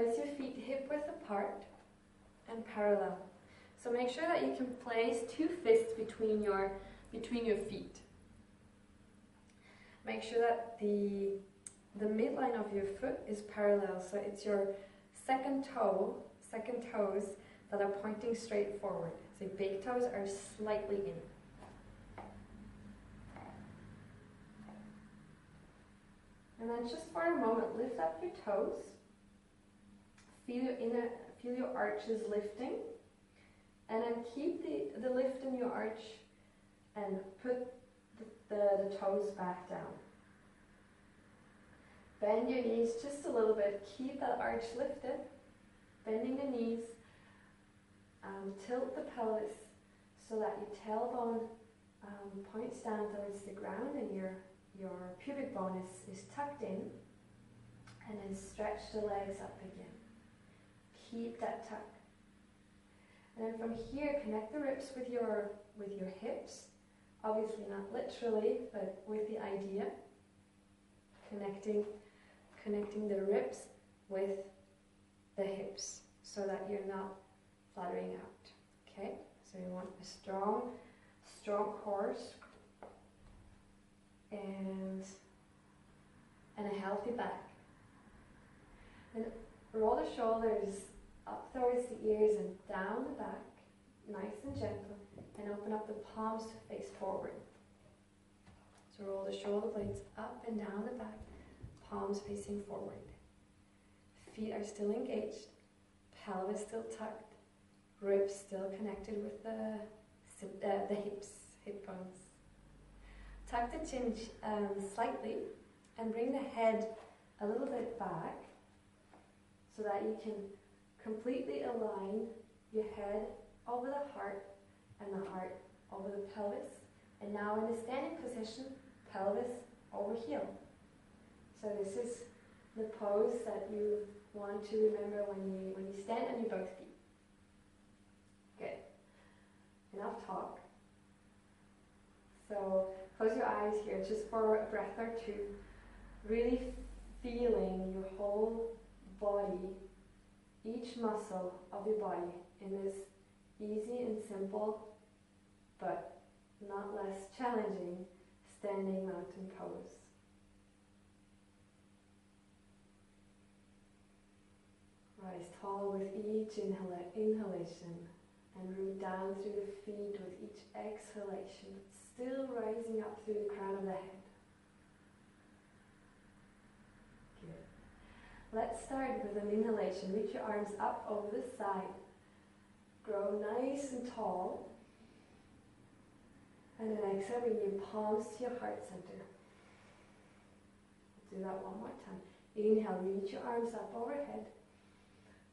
Place your feet hip width apart and parallel. So make sure that you can place 2 fists between your feet. Make sure that the midline of your foot is parallel, so it's your second toes that are pointing straight forward. So big toes are slightly in. And then just for a moment, lift up your toes. Feel your arches lifting. And then keep the lift in your arch and put the toes back down. Bend your knees just a little bit. Keep that arch lifted. Bending the knees. Tilt the pelvis so that your tailbone points down towards the ground and your pubic bone is tucked in. And then stretch the legs up again. Keep that tuck. And then from here, connect the ribs with your hips. Obviously not literally, but with the idea. Connecting the ribs with the hips so that you're not fluttering out. Okay? So you want a strong core and a healthy back. Then roll the shoulders up towards the ears and down the back, nice and gentle, and open up the palms to face forward. So roll the shoulder blades up and down the back, palms facing forward. Feet are still engaged, pelvis still tucked, ribs still connected with the hips, hip bones. Tuck the chin slightly and bring the head a little bit back so that you can completely align your head over the heart and the heart over the pelvis. And now in the standing position, pelvis over heel. So this is the pose that you want to remember when you stand on your both feet. Good. Enough talk. So close your eyes here just for a breath or two, really feeling your whole body, each muscle of your body in this easy and simple but not less challenging standing mountain pose. Rise tall with each inhalation and root down through the feet with each exhalation, still rising up through the crown of the head. Good. Let's start with an inhalation. Reach your arms up over the side. Grow nice and tall. And then exhale, bring your palms to your heart center. Do that one more time. Inhale, reach your arms up overhead.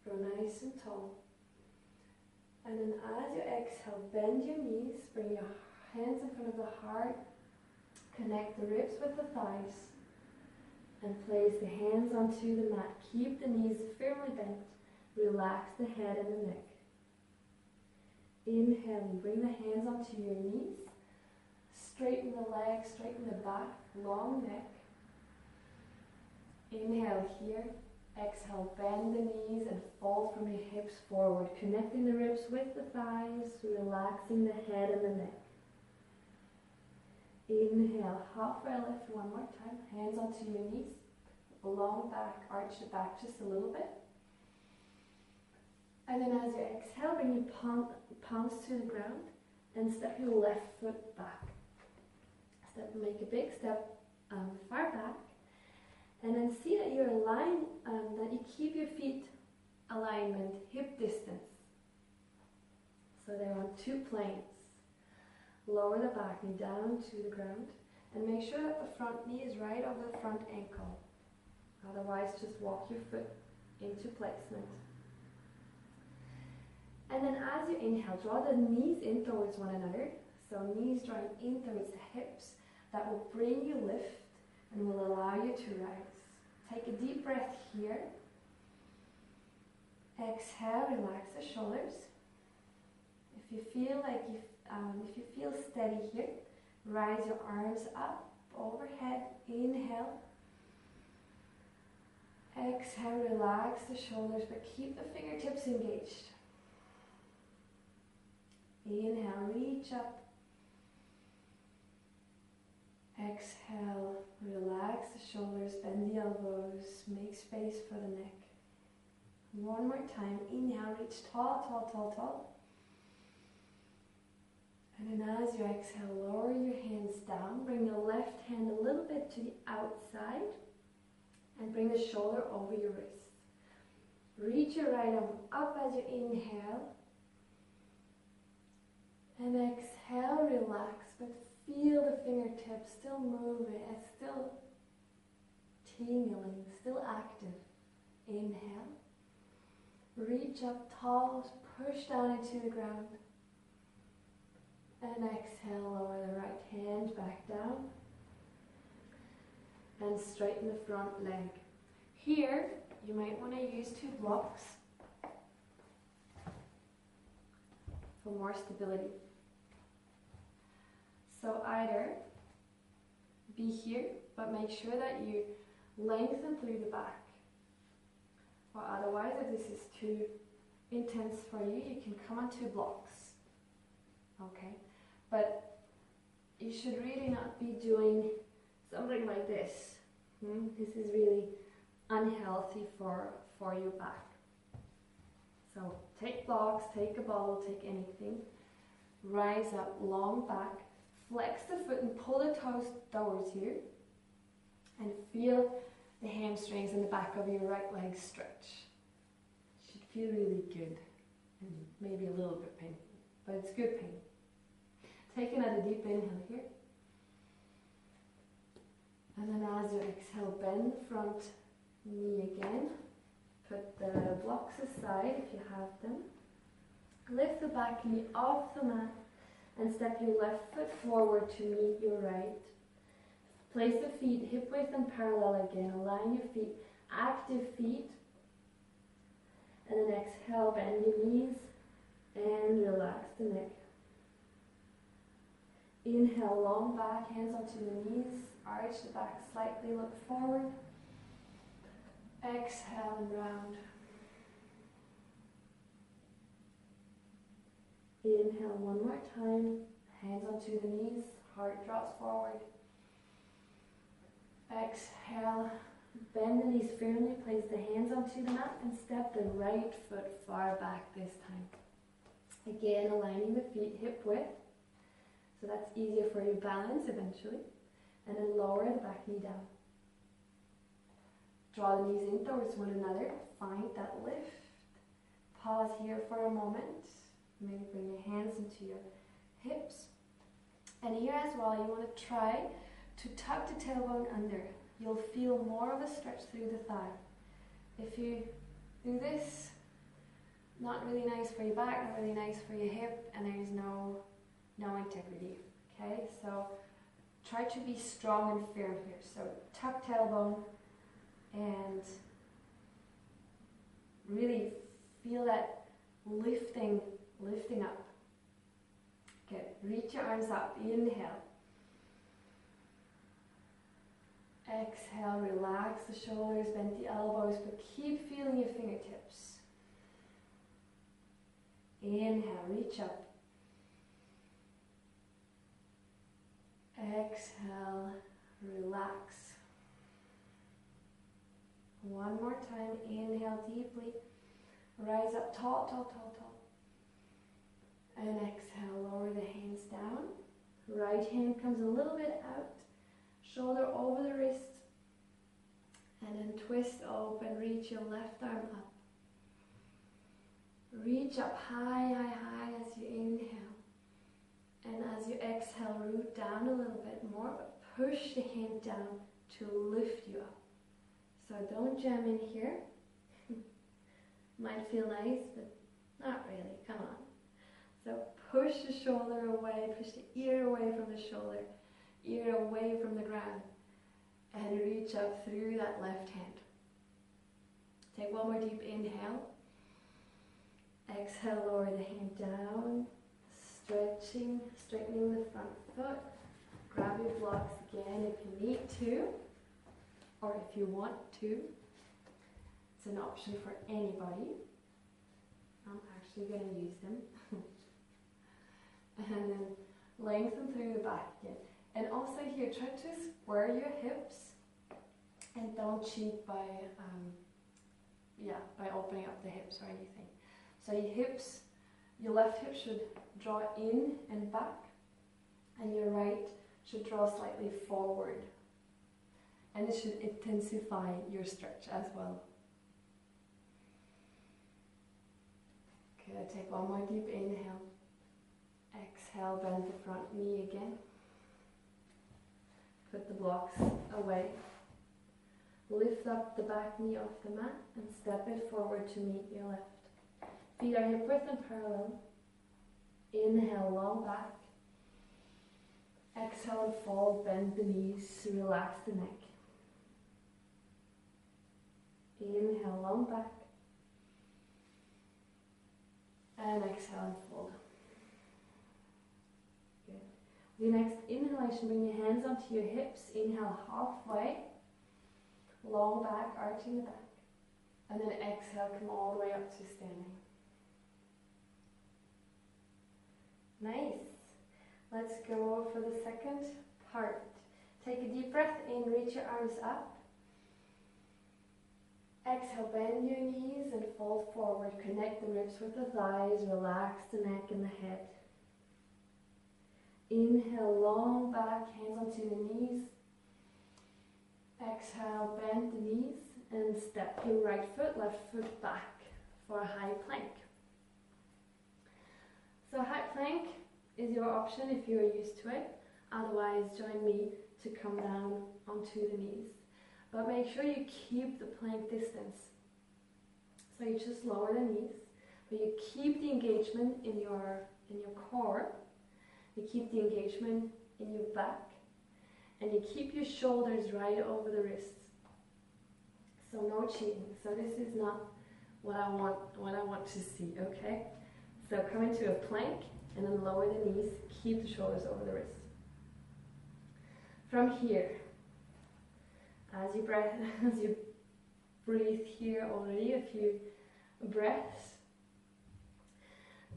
Grow nice and tall. And then as you exhale, bend your knees, bring your hands in front of the heart, connect the ribs with the thighs, and place the hands onto the mat. Keep the knees firmly bent. Relax the head and the neck. Inhaling, bring the hands onto your knees. Straighten the legs, straighten the back, long neck. Inhale here. Exhale, bend the knees and fold from your hips forward, connecting the ribs with the thighs, relaxing the head and the neck. Inhale, halfway lift one more time, hands onto your knees, long back, arch the back just a little bit. And then as you exhale, bring your palms to the ground and step your left foot back. Make a big step far back. And then see that you align, that you keep your feet alignment hip distance. So they're on 2 planes. Lower the back knee down to the ground and make sure that the front knee is right over the front ankle. Otherwise, just walk your foot into placement. And then as you inhale, draw the knees in towards one another. So knees drawing in towards the hips. That will bring you lift and will allow you to rise. Take a deep breath here. Exhale, relax the shoulders. If you feel steady here, rise your arms up overhead. Inhale. Exhale, relax the shoulders, but keep the fingertips engaged. Inhale, reach up. Exhale, relax the shoulders, bend the elbows, make space for the neck. One more time. Inhale, reach tall, tall, tall, tall. And then as you exhale, lower your hands down. Bring the left hand a little bit to the outside and bring the shoulder over your wrist. Reach your right arm up as you inhale. And exhale, relax, but feel the fingertips still moving and still tingling, still active. Inhale. Reach up tall, push down into the ground. And exhale, lower the right hand back down. And straighten the front leg. Here, you might want to use 2 blocks for more stability. So either be here, but make sure that you lengthen through the back. Or otherwise, if this is too intense for you, you can come on 2 blocks. Okay? But you should really not be doing something like this. This is really unhealthy for your back. So take blocks, take a ball, take anything. Rise up, long back. Flex the foot and pull the toes towards you. And feel the hamstrings in the back of your right leg stretch. It should feel really good. And maybe a little bit painful, but it's good pain. Take another deep inhale here. And then as you exhale, bend the front knee again. Put the blocks aside if you have them. Lift the back knee off the mat and step your left foot forward to meet your right. Place the feet hip width and parallel again. Align your feet, active feet. And then exhale, bend your knees and relax the neck. Inhale, long back, hands onto the knees. Arch the back slightly, look forward. Exhale and round. Inhale one more time. Hands onto the knees, heart drops forward. Exhale, bend the knees firmly, place the hands onto the mat and step the right foot far back this time. Again, aligning the feet hip width, so that's easier for your balance eventually. And then lower the back knee down. Draw the knees in towards one another, find that lift. Pause here for a moment. Maybe bring your hands into your hips. And here as well, you want to try to tuck the tailbone under. You'll feel more of a stretch through the thigh. If you do this, not really nice for your back, not really nice for your hip, and there's no integrity. Okay, so try to be strong and firm here. So tuck tailbone and really feel that lifting up. Good. Reach your arms up. Inhale. Exhale, relax the shoulders, bend the elbows, but keep feeling your fingertips. Inhale, reach up. Exhale, relax. One more time, inhale deeply. Rise up tall, tall, tall, tall. And exhale, lower the hands down. Right hand comes a little bit out. Shoulder over the wrist. And then twist open, reach your left arm up. Reach up high, high, high as you inhale. And as you exhale, root down a little bit more, but push the hand down to lift you up. So don't jam in here. Might feel nice, but not really. Come on. So push the shoulder away, push the ear away from the shoulder, ear away from the ground, and reach up through that left hand. Take one more deep inhale. Exhale, lower the hand down, stretching, straightening the front foot. Grab your blocks again if you need to, or if you want to. It's an option for anybody. I'm actually going to use them. And then lengthen through the back again. And also here, try to square your hips and don't cheat by opening up the hips or anything. So your left hip should draw in and back, and your right should draw slightly forward. And it should intensify your stretch as well. Okay, take one more deep inhale. Exhale, bend the front knee again. Put the blocks away. Lift up the back knee off the mat and step it forward to meet your left. Feet are hip width and parallel. Inhale, long back. Exhale and fold, bend the knees, relax the neck. Inhale, long back. And exhale and fold. Good. With the next inhalation, bring your hands onto your hips. Inhale halfway. Long back, arching the back. And then exhale, come all the way up to standing. Nice. Let's go for the second part. Take a deep breath in, reach your arms up. Exhale, bend your knees and fold forward. Connect the ribs with the thighs, relax the neck and the head. Inhale, long back, hands onto the knees. Exhale, bend the knees and step your right foot, left foot back for a high plank. So high plank is your option if you're used to it. Otherwise, join me to come down onto the knees. But make sure you keep the plank distance. So you just lower the knees, but you keep the engagement in your core. You keep the engagement in your back. And you keep your shoulders right over the wrists. So no cheating. So this is not what I want to see, okay? So come into a plank and then lower the knees, keep the shoulders over the wrists. From here, as you breathe here already, a few breaths,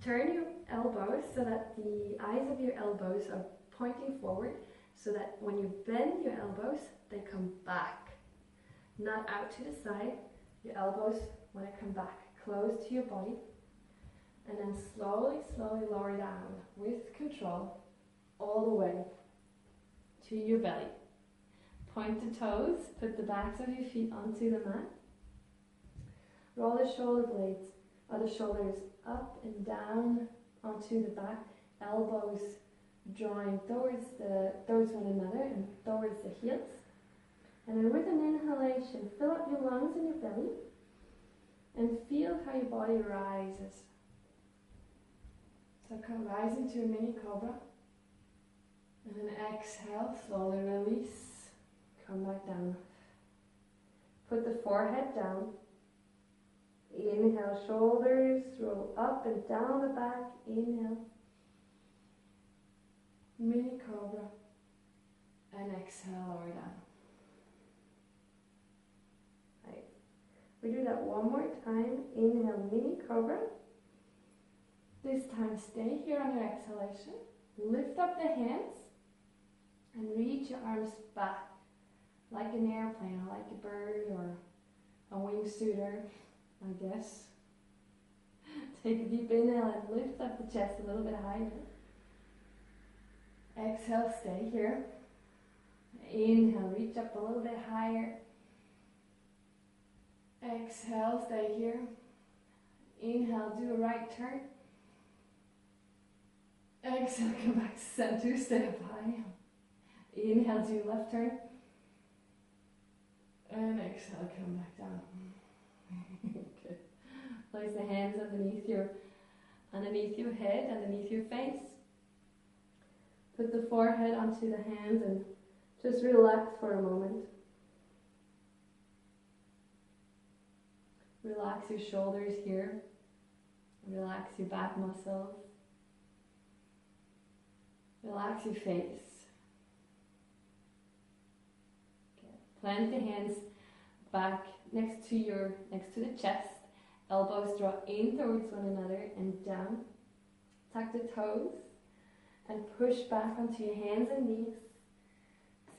turn your elbows so that the eyes of your elbows are pointing forward, so that when you bend your elbows, they come back, not out to the side. Your elbows want to come back, close to your body, and then slowly, slowly lower down with control all the way to your belly. Point the toes, put the backs of your feet onto the mat. Roll the shoulder blades or the shoulders up and down onto the back, elbows drawing towards one another and towards the heels. And then with an inhalation, fill up your lungs and your belly and feel how your body rises. So come rising to a mini cobra. And then exhale, slowly release, come back down. Put the forehead down. Inhale, shoulders roll up and down the back. Inhale. Mini cobra. And exhale, lower down. Right. We do that one more time. Inhale, mini cobra. This time stay here on your exhalation. Lift up the hands and reach your arms back like an airplane or like a bird or a wingsuiter, I guess. Take a deep inhale and lift up the chest a little bit higher. Exhale, stay here. Inhale, reach up a little bit higher. Exhale, stay here. Inhale, do a right turn. Exhale, come back to center, stay up high. Inhale, do left turn. And exhale, come back down. Good. Place the hands underneath your head, underneath your face. Put the forehead onto the hands and just relax for a moment. Relax your shoulders here. Relax your back muscles. Relax your face. Okay. Plant the hands back next to the chest. Elbows draw in towards one another and down. Tuck the toes and push back onto your hands and knees.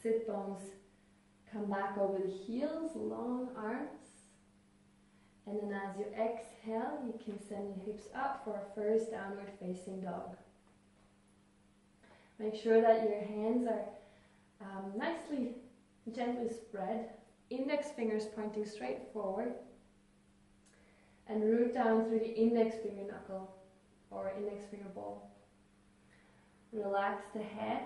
Sit bones come back over the heels, long arms. And then as you exhale, you can send your hips up for a first downward facing dog. Make sure that your hands are nicely, gently spread. Index fingers pointing straight forward. And root down through the index finger knuckle or index finger ball. Relax the head.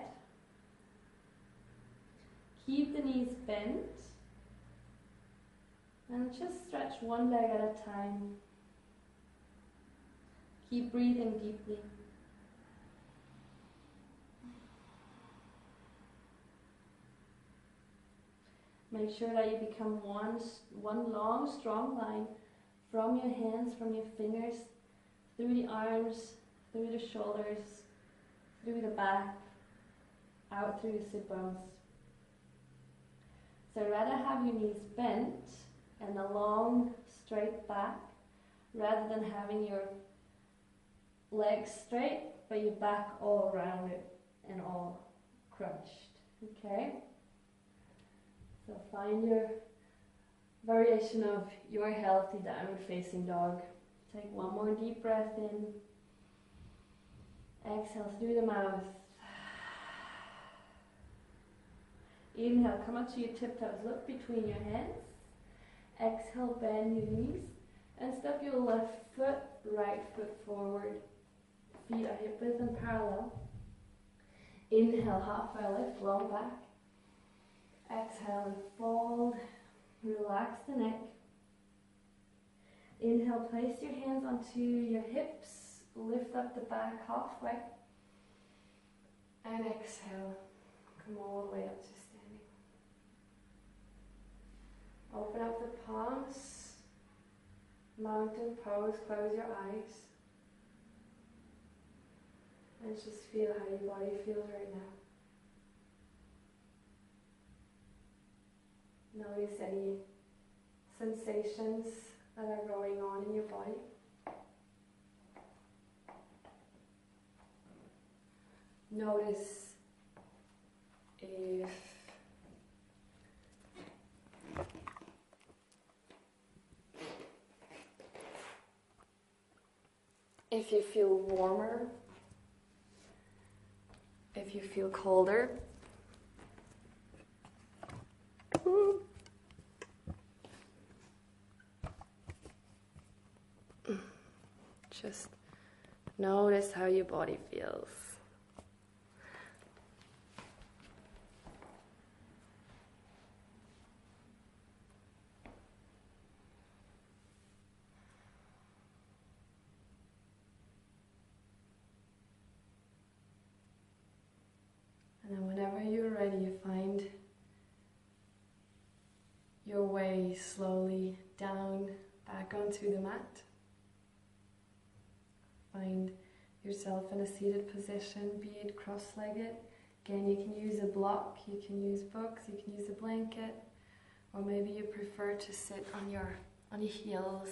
Keep the knees bent. And just stretch one leg at a time. Keep breathing deeply. Make sure that you become one long, strong line from your hands, from your fingers, through the arms, through the shoulders, through the back, out through the sit bones. So rather have your knees bent and a long, straight back, rather than having your legs straight, but your back all around it and all crunched. Okay? So find your variation of your healthy downward facing dog. Take one more deep breath in. Exhale through the mouth. Inhale, come up to your tiptoes, look between your hands. Exhale, bend your knees and step your left foot, right foot forward. Feet are hip width and parallel. Inhale, halfway lift, long back. Exhale and fold. Relax the neck. Inhale, place your hands onto your hips. Lift up the back halfway. And exhale. Come all the way up to standing. Open up the palms. Mountain pose. Close your eyes. And just feel how your body feels right now. Notice any sensations that are going on in your body. Notice if you feel warmer, if you feel colder. Just notice how your body feels. And then whenever you're ready, you find your way slowly down, back onto the mat. Find yourself in a seated position, be it cross-legged. Again, you can use a block, you can use books, you can use a blanket, or maybe you prefer to sit on your heels.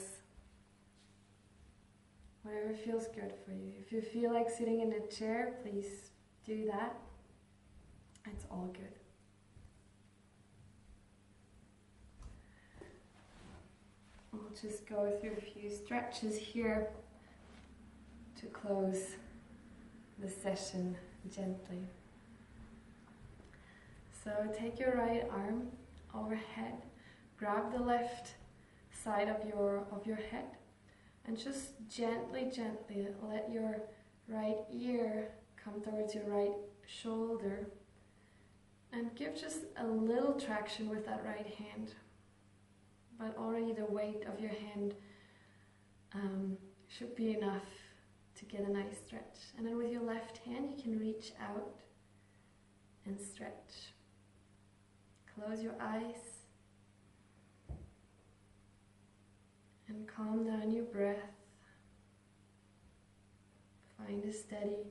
Whatever feels good for you. If you feel like sitting in a chair, please do that. It's all good. We'll just go through a few stretches here to close the session gently. So take your right arm overhead, grab the left side of your head, and just gently let your right ear come towards your right shoulder, and give just a little traction with that right hand. But already the weight of your hand should be enough to get a nice stretch. And then with your left hand, you can reach out and stretch. Close your eyes and calm down your breath. Find a steady,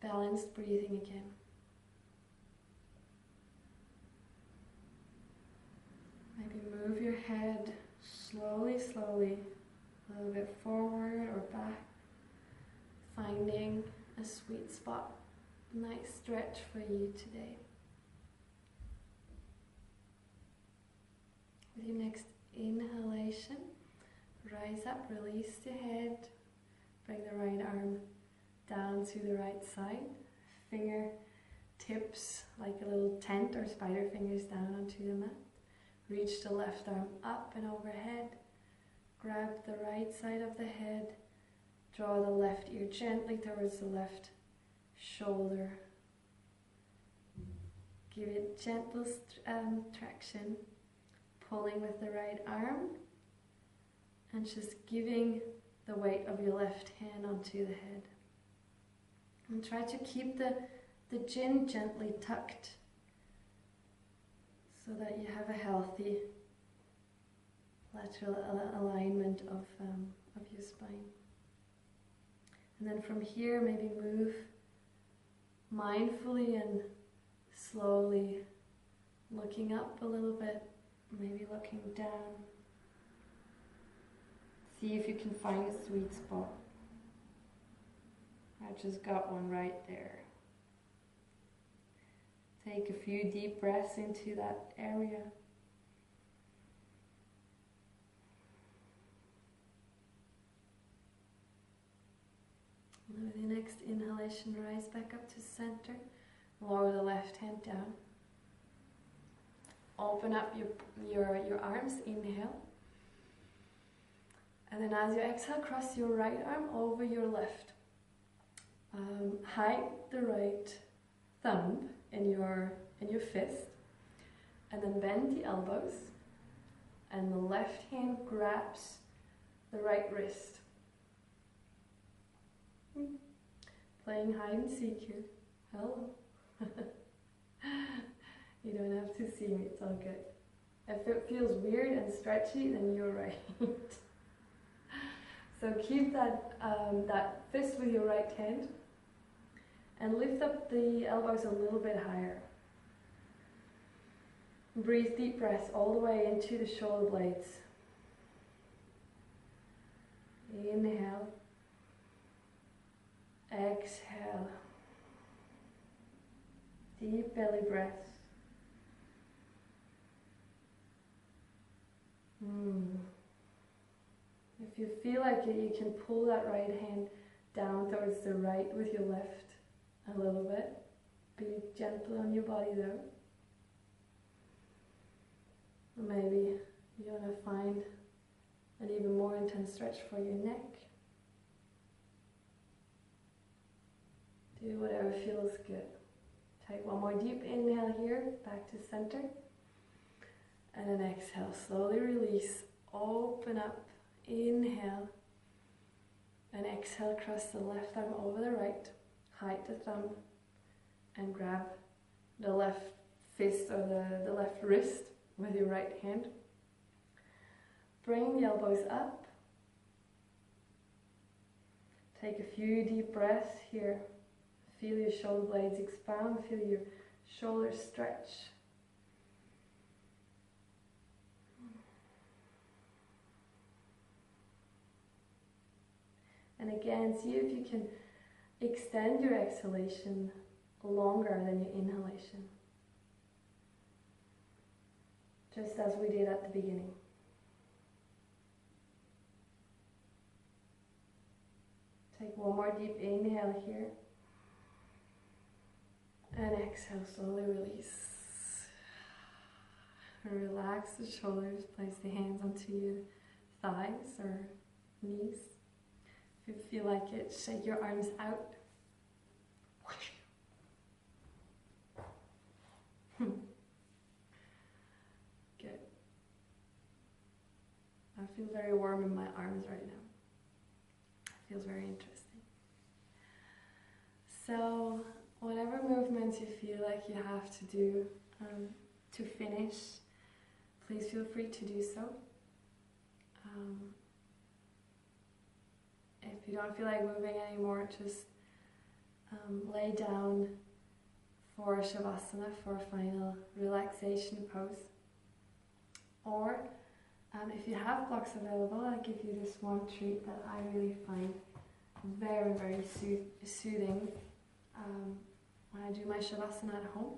balanced breathing again. Maybe move move your head slowly, slowly, a little bit forward or back, finding a sweet spot, nice stretch for you today. With your next inhalation, rise up, release the head, bring the right arm down to the right side, fingertips like a little tent or spider fingers down onto the mat. Reach the left arm up and overhead, grab the right side of the head, draw the left ear gently towards the left shoulder. Give it gentle traction, pulling with the right arm and just giving the weight of your left hand onto the head. And try to keep the chin gently tucked so that you have a healthy lateral alignment of your spine. And then from here, maybe move mindfully and slowly, looking up a little bit, maybe looking down. See if you can find a sweet spot. I just got one right there. Take a few deep breaths into that area. And with the next inhalation, rise back up to center. Lower the left hand down. Open up your arms, inhale. And then as you exhale, cross your right arm over your left. Hide the right thumb in your fist, and then bend the elbows, and the left hand grabs the right wrist. Playing hide and seek here. Hello. You don't have to see me, it's all good. If it feels weird and stretchy, then you're right. So keep that fist with your right hand and lift up the elbows a little bit higher. Breathe deep breaths all the way into the shoulder blades. Inhale. Exhale. Deep belly breaths. If you feel like it, you can pull that right hand down towards the right with your left a little bit. Be gentle on your body though. Or maybe you want to find an even more intense stretch for your neck. Do whatever feels good. Take one more deep inhale here, back to center. And then exhale, slowly release, open up, inhale. And exhale, cross the left arm over the right, hide the thumb, and grab the left fist or the left wrist with your right hand. Bring the elbows up. Take a few deep breaths here. Feel your shoulder blades expand, feel your shoulders stretch. And again, see if you can extend your exhalation longer than your inhalation. Just as we did at the beginning. Take one more deep inhale here. And exhale, slowly release. Relax the shoulders, place the hands onto your thighs or knees. If you feel like it, shake your arms out. Good. I feel very warm in my arms right now. It feels very interesting. So, whatever movements you feel like you have to do to finish, please feel free to do so. If you don't feel like moving anymore, just lay down for Shavasana, for a final relaxation pose. Or if you have blocks available, I'll give you this one treat that I really find very, very soothing when I do my shavasana at home.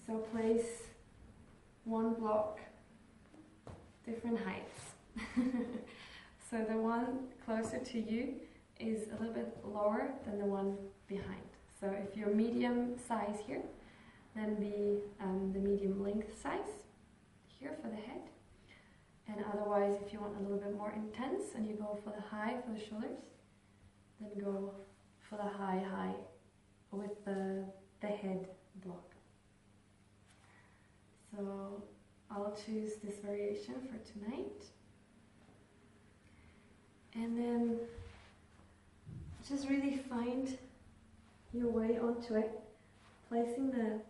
So place one block, different heights. So the one closer to you is a little bit lower than the one behind. So if you're medium size here, then the medium length size here for the head. And otherwise, if you want a little bit more intense and you go for the high for the shoulders, then go for the high with the head block. So I'll choose this variation for tonight. And then just really find your way onto it, placing the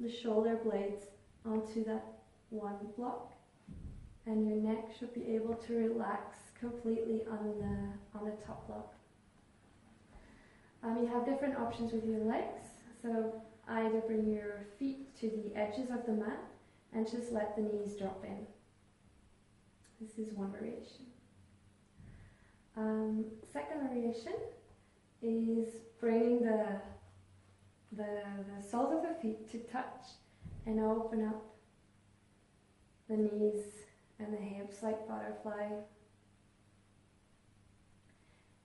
shoulder blades onto that one block, and your neck should be able to relax completely on the top block. You have different options with your legs, so either bring your feet to the edges of the mat and just let the knees drop in. This is one variation. Second variation is bringing the soles of the feet to touch and open up the knees and the hips like butterfly.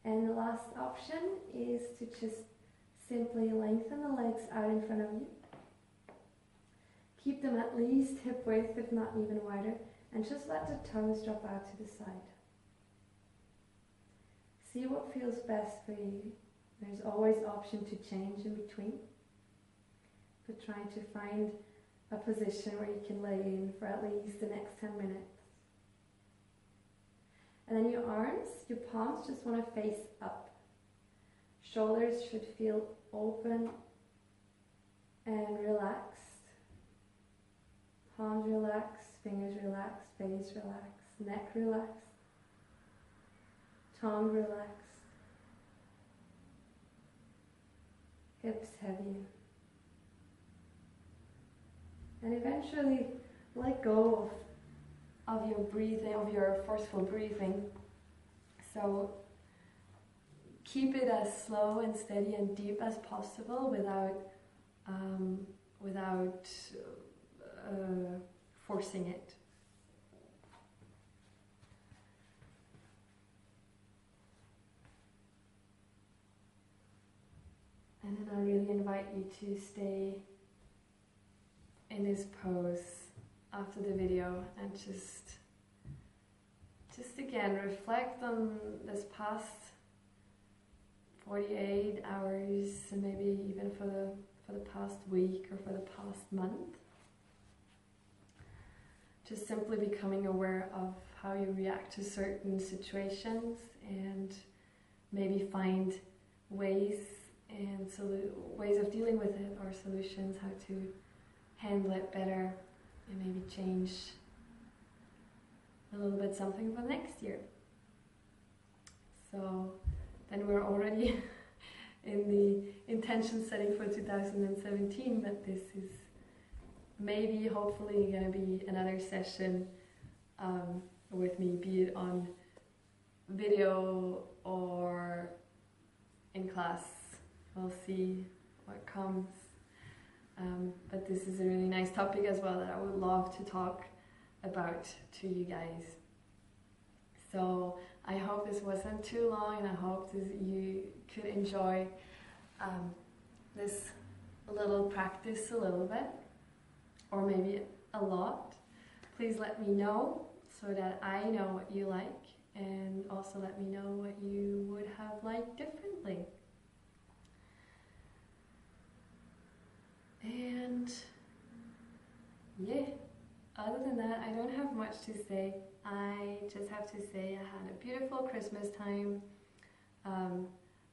And the last option is to just simply lengthen the legs out in front of you. Keep them at least hip width, if not even wider, and just let the toes drop out to the side. See what feels best for you. There's always option to change in between, but try to find a position where you can lay in for at least the next 10 minutes. And then your arms, your palms just want to face up. Shoulders should feel open and relaxed. Palms relaxed, fingers relaxed, face relaxed, neck relaxed, tongue relaxed, hips heavy. And eventually let go of your breathing, of your forceful breathing. So keep it as slow and steady and deep as possible without forcing it. And then I really invite you to stay in this pose after the video and just again reflect on this past 48 hours and maybe even for the past week or for the past month. Just simply becoming aware of how you react to certain situations and maybe find ways of dealing with it or solutions, how to handle it better and maybe change a little bit something for next year. So then we're already in the intention setting for 2017, but this is maybe hopefully going to be another session with me, be it on video or in class. We'll see what comes. But this is a really nice topic as well that I would love to talk about to you guys. So I hope this wasn't too long, and I hope you could enjoy this little practice a little bit, or maybe a lot. Please let me know so that I know what you like, and also let me know what you would have liked differently. And yeah, other than that, I don't have much to say. I just have to say I had a beautiful Christmas time.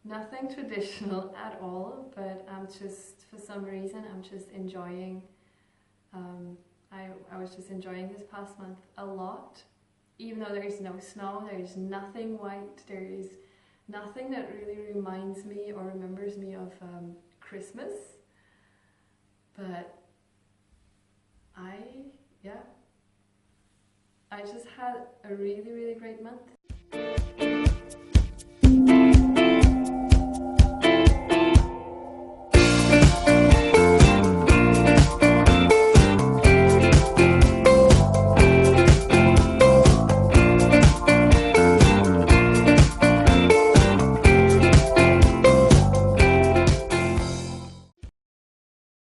Nothing traditional at all, but I'm just, for some reason, I'm just enjoying, I was just enjoying this past month a lot. Even though there is no snow, there is nothing white, there is nothing that really reminds me or remembers me of Christmas. But I just had a really, really great month.